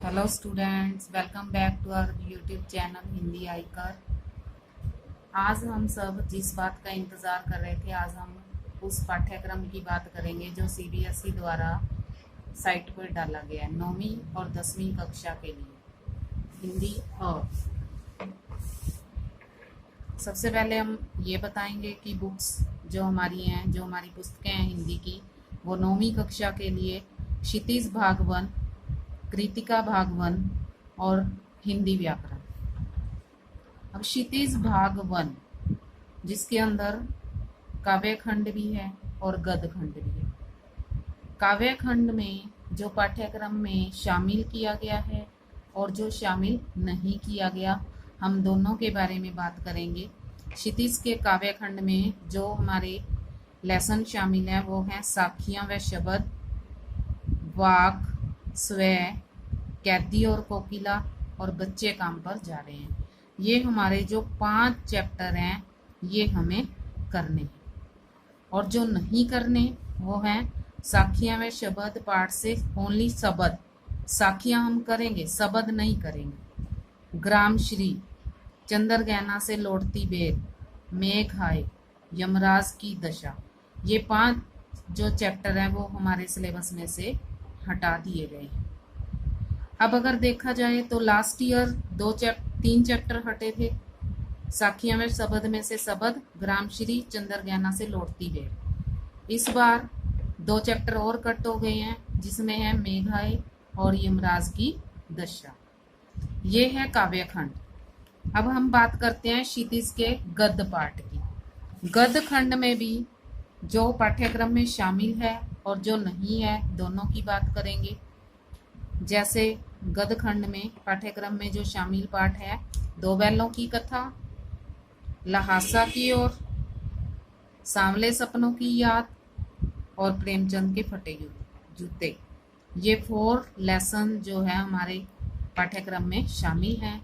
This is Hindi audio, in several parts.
Hello students, welcome back to our YouTube channel Hindi आईकर। आज हम सब जिस बात का इंतज़ार कर रहे थे, आज हम उस पाठ्यक्रम की बात करेंगे जो सीबीएसई द्वारा साइट पर डाला गया है 9वीं और 10वीं कक्षा के लिए हिंदी। और सबसे पहले हम ये बताएंगे कि बुक्स जो हमारी हैं, जो हमारी पुस्तकें हैं हिंदी की, वो 9वीं कक्षा के लिए क्षितिज भाग 1, कृतिका भाग 1 और हिंदी व्याकरण। अब क्षितिज भाग 1 जिसके अंदर काव्य खंड भी है और गद्य खंड भी है। काव्य खंड में जो पाठ्यक्रम में शामिल किया गया है और जो शामिल नहीं किया गया, हम दोनों के बारे में बात करेंगे। क्षितिज के काव्य खंड में जो हमारे लेसन शामिल है वो हैं साखियां व शब्द, वाक, स्वय, कैदी और कोकिला और बच्चे काम पर जा रहे हैं। ये हमारे जो 5 चैप्टर हैं ये हमें करने हैं, और जो नहीं करने वो हैं साखियां व शब्द पाठ से ओनली शब्द। साखियां हम करेंगे, शब्द नहीं करेंगे। ग्राम श्री, चंद्र गहना से लौटती बेर, मेघ आए, यमराज की दशा, ये 5 जो चैप्टर हैं वो हमारे सिलेबस में से हटा दिए गए हैं। अब अगर देखा जाए तो लास्ट ईयर 3 चैप्टर हटे थे। साखियां में शब्द में से शब्द, ग्रामश्री, चंद्र गहना से लौटती बेर। इस बार 2 चैप्टर और कट हो गए हैं जिसमें है मेघाए और यमराज की दशा। ये है काव्य खंड। अब हम बात करते हैं क्षितिज के गद्य पाठ की। गद्य खंड में भी जो पाठ्यक्रम में शामिल है और जो नहीं है, दोनों की बात करेंगे। जैसे गद्य खंड में पाठ्यक्रम में जो शामिल पाठ है, 2 बैलों की कथा, लहासा की ओर, सांवले सपनों की याद और प्रेमचंद के फटे जूते। ये 4 लेसन जो है हमारे पाठ्यक्रम में शामिल हैं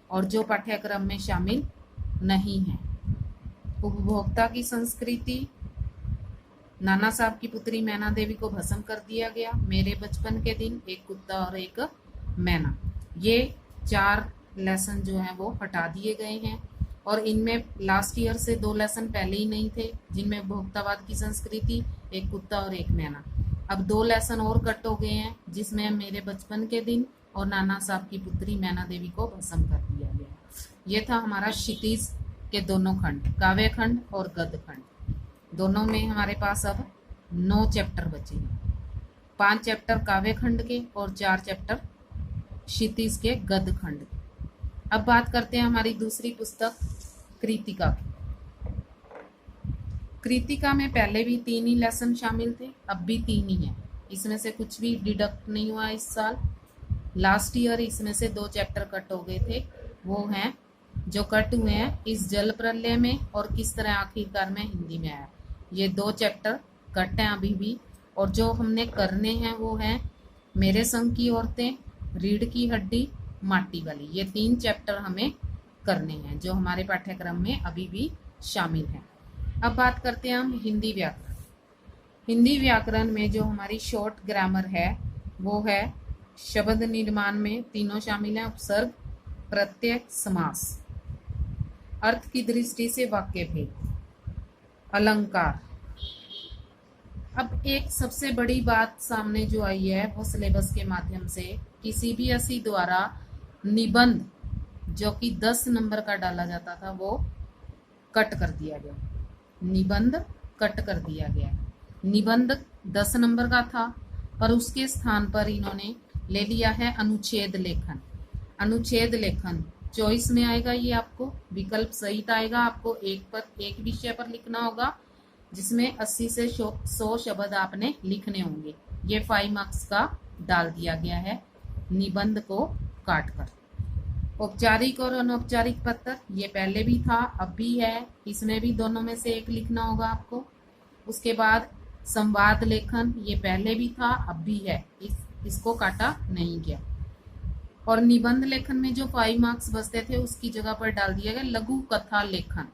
और जो पाठ्यक्रम में शामिल नहीं है। उपभोक्ता की संस्कृति, नाना साहब की पुत्री मैना देवी को भस्म कर दिया गया, मेरे बचपन के दिन, एक कुत्ता और एक मैना। ये 4 लेसन जो हैं वो हटा दिए गए हैं और इनमें लास्ट ईयर से 2 लेसन पहले ही नहीं थे, जिनमें उपभोक्तावाद की संस्कृति, एक कुत्ता और एक मैना। अब 2 लेसन और कट हो गए हैं जिसमें मेरे बचपन के दिन और नाना साहब की पुत्री मैना देवी को भस्म कर दिया गया। ये था हमारा क्षितिज के दोनों खंड, काव्य खंड और गद्य खंड। दोनों में हमारे पास अब 9 चैप्टर बचे हैं, 5 चैप्टर काव्य खंड के और 4 चैप्टर क्षितिज के गद्य खंड के। अब बात करते हैं हमारी दूसरी पुस्तक कृतिका की। कृतिका में पहले भी 3 ही लेसन शामिल थे, अब भी 3 ही हैं। इसमें से कुछ भी डिडक्ट नहीं हुआ इस साल। लास्ट ईयर इसमें से 2 चैप्टर कट हो गए थे, वो हैं जो कट हुए हैं इस जल प्रलय में और किस तरह आखिरकार में हिंदी में आया। ये 2 चैप्टर कट हैं अभी भी, और जो हमने करने हैं वो हैं मेरे संग की औरतें, रीढ़ की हड्डी, माटी वाली। ये 3 चैप्टर हमें करने हैं जो हमारे पाठ्यक्रम में अभी भी शामिल हैं। अब बात करते हैं हम हिंदी व्याकरण। हिंदी व्याकरण में जो हमारी शॉर्ट ग्रामर है वो है शब्द निर्माण में तीनों शामिल हैं, उपसर्ग, प्रत्यय, समास। अर्थ की दृष्टि से वाक्य भेद, अलंकार। अब एक सबसे बड़ी बात सामने जो आई है वो सिलेबस के माध्यम से कि सीबीएसई द्वारा निबंध जो कि 10 नंबर का डाला जाता था वो कट कर दिया गया। निबंध कट कर दिया गया। निबंध 10 नंबर का था पर उसके स्थान पर इन्होंने ले लिया है अनुच्छेद लेखन। अनुच्छेद लेखन चॉइस में आएगा, ये आपको विकल्प सहित आएगा। आपको एक विषय पर लिखना होगा जिसमें 80 से 100 शब्द आपने लिखने होंगे। ये 5 मार्क्स का डाल दिया गया है निबंध को काट कर। औपचारिक और अनौपचारिक पत्र ये पहले भी था, अब भी है। इसमें भी दोनों में से एक लिखना होगा आपको। उसके बाद संवाद लेखन, ये पहले भी था, अब भी है, इसको काटा नहीं गया। और निबंध लेखन में जो 5 मार्क्स बचते थे उसकी जगह पर डाल दिया गया लघु कथा लेखन,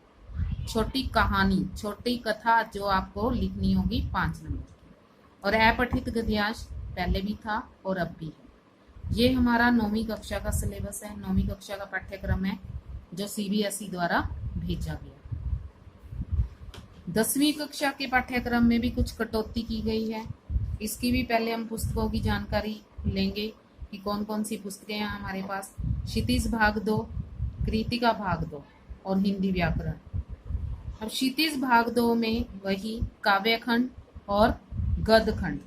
छोटी कहानी, छोटी कथा जो आपको लिखनी होगी 5 नंबर की। और अपठित गद्यांश पहले भी था और अब भी है। ये हमारा 9वीं कक्षा का सिलेबस है, 9वीं कक्षा का पाठ्यक्रम है जो CBSE द्वारा भेजा गया। 10वीं कक्षा के पाठ्यक्रम में भी कुछ कटौती की गई है। इसकी भी पहले हम पुस्तकों की जानकारी लेंगे कि कौन कौन सी पुस्तकें हैं हमारे पास। क्षितिज भाग 2, कृतिका भाग 2 और हिंदी व्याकरण। अब क्षितिज भाग 2 में वही काव्यखंड और गद्यखंड,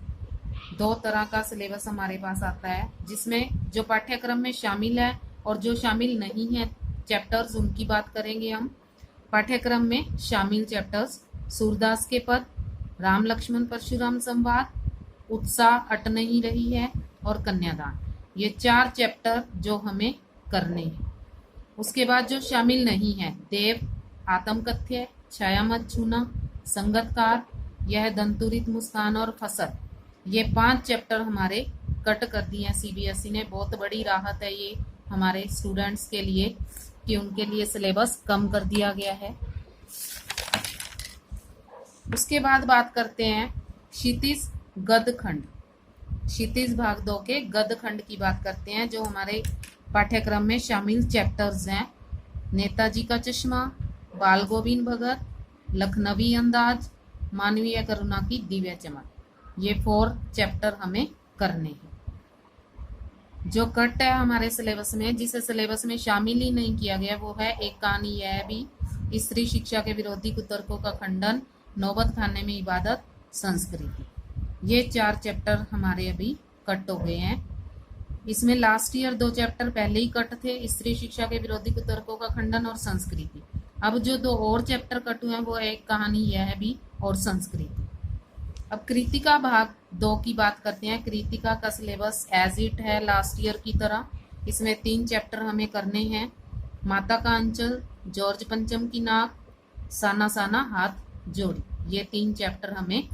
2 तरह का सिलेबस हमारे पास आता है, जिसमें जो पाठ्यक्रम में शामिल है और जो शामिल नहीं है चैप्टर्स, उनकी बात करेंगे हम। पाठ्यक्रम में शामिल चैप्टर्स: सूरदास के पद, राम लक्ष्मण परशुराम संवाद, उत्साह अट नहीं रही है और कन्यादान। ये 4 चैप्टर जो हमें करने हैं। उसके बाद जो शामिल नहीं है: देव, आत्मकथ्य, छाया मत छूना, संगतकार, यह दंतुरित मुस्कान और फसल। ये 5 चैप्टर हमारे कट कर दिए हैं CBSE ने। बहुत बड़ी राहत है ये हमारे स्टूडेंट्स के लिए कि उनके लिए सिलेबस कम कर दिया गया है। उसके बाद बात करते हैं क्षितिज गद्यखंड। क्षितिज भाग 2 के गद्यखंड की बात करते हैं, जो हमारे पाठ्यक्रम में शामिल चैप्टर्स हैं: नेताजी का चश्मा, बाल गोविंद भगत, लखनवी अंदाज, मानवीय करुणा की दिव्य चमक। ये 4 चैप्टर हमें करने हैं। जो कट है हमारे सिलेबस में, जिसे सिलेबस में शामिल ही नहीं किया गया, वो है एक कहानी यह भी, स्त्री शिक्षा के विरोधी कुतर्कों का खंडन, नौबत खाने में इबादत, संस्कृति। ये 4 चैप्टर हमारे अभी कट हो गए हैं। इसमें लास्ट ईयर 2 चैप्टर पहले ही कट थे, स्त्री शिक्षा के विरोधी कुतर्कों का खंडन और संस्कृति। अब जो 2 और चैप्टर कट हुए हैं वो एक कहानी यह भी और संस्कृति। अब कृतिका भाग 2 की बात करते हैं। कृतिका का सिलेबस एज इट है लास्ट ईयर की तरह। इसमें 3 चैप्टर हमें करने हैं: माता का अंचल, जॉर्ज पंचम की नाक, साना साना हाथ जोड़ी। ये 3 चैप्टर हमें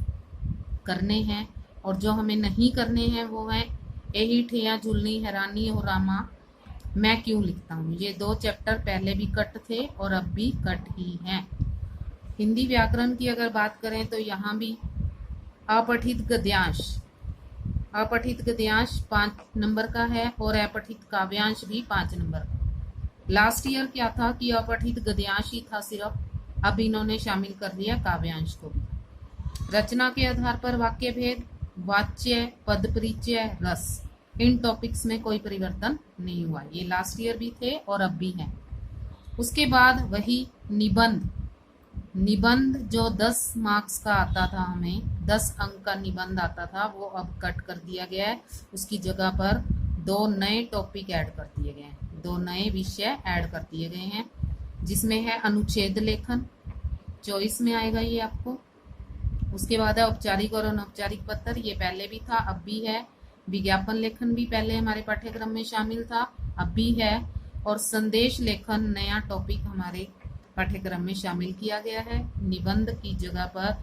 करने हैं। और जो हमें नहीं करने हैं वो है एही ठेया झुलनी हैरानी हो रामा, मैं क्यों लिखता हूँ। ये 2 चैप्टर पहले भी कट थे और अब भी कट ही हैं। हिंदी व्याकरण की अगर बात करें तो यहाँ भी अपठित गद्यांश 5 नंबर का है और अपठित काव्यांश भी 5 नंबर का। लास्ट ईयर क्या था कि अपठित गद्यांश ही था सिर्फ, अब इन्होंने शामिल कर दिया काव्यांश को भी। रचना के आधार पर वाक्य भेद, वाच्य, पद परिचय, रस, इन टॉपिक्स में कोई परिवर्तन नहीं हुआ। ये लास्ट ईयर भी थे और अब भी हैं। उसके बाद वही निबंध जो 10 मार्क्स का आता था, हमें 10 अंक का निबंध आता था, वो अब कट कर दिया गया है। उसकी जगह पर 2 नए टॉपिक ऐड कर दिए गए हैं, 2 नए विषय ऐड कर दिए गए हैं, जिसमें है अनुच्छेद लेखन, 24 में आएगा ये आपको। उसके बाद है औपचारिक और अनौपचारिक पत्र, ये पहले भी था अब भी है। विज्ञापन लेखन भी पहले हमारे पाठ्यक्रम में शामिल था, अब भी है। और संदेश लेखन नया टॉपिक हमारे पाठ्यक्रम में शामिल किया गया है। निबंध की जगह पर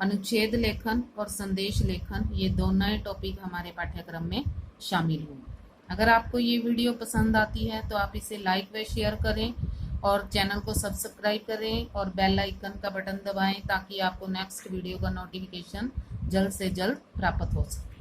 अनुच्छेद लेखन और संदेश लेखन, ये 2 नए टॉपिक हमारे पाठ्यक्रम में शामिल हुए। अगर आपको ये वीडियो पसंद आती है तो आप इसे लाइक व शेयर करें और चैनल को सब्सक्राइब करें और बेल आइकन का बटन दबाएं ताकि आपको नेक्स्ट वीडियो का नोटिफिकेशन जल्द से जल्द प्राप्त हो सके।